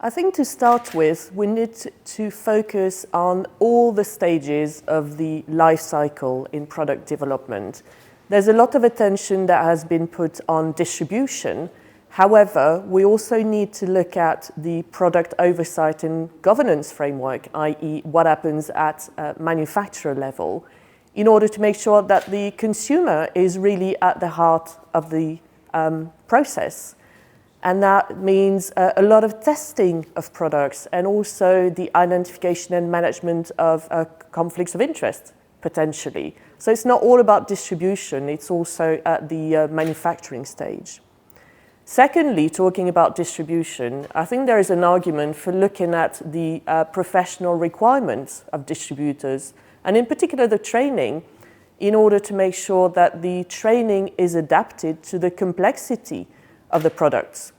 I think to start with, we need to focus on all the stages of the life cycle in product development. There's a lot of attention that has been put on distribution. However, we also need to look at the product oversight and governance framework, i.e. what happens at manufacturer level, in order to make sure that the consumer is really at the heart of the process. And that means a lot of testing of products and also the identification and management of conflicts of interest, potentially. So it's not all about distribution, it's also at the manufacturing stage. Secondly, talking about distribution, I think there is an argument for looking at the professional requirements of distributors, and in particular the training, in order to make sure that the training is adapted to the complexity of the products.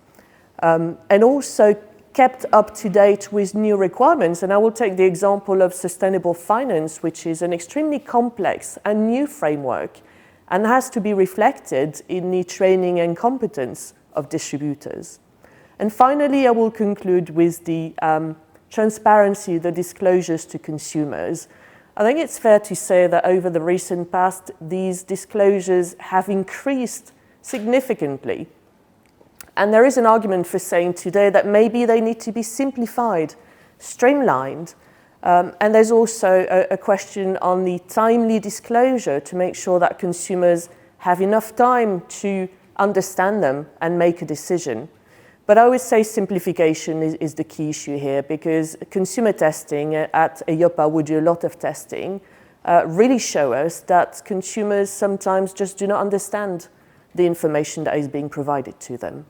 And also kept up to date with new requirements. And I will take the example of sustainable finance, which is an extremely complex and new framework and has to be reflected in the training and competence of distributors. And finally, I will conclude with the transparency, the disclosures to consumers. I think it's fair to say that over the recent past, these disclosures have increased significantly. And there is an argument for saying today that maybe they need to be simplified, streamlined. And there's also a question on the timely disclosure to make sure that consumers have enough time to understand them and make a decision. But I would say simplification is the key issue here, because consumer testing at EIOPA, we do a lot of testing, really show us that consumers sometimes just do not understand the information that is being provided to them.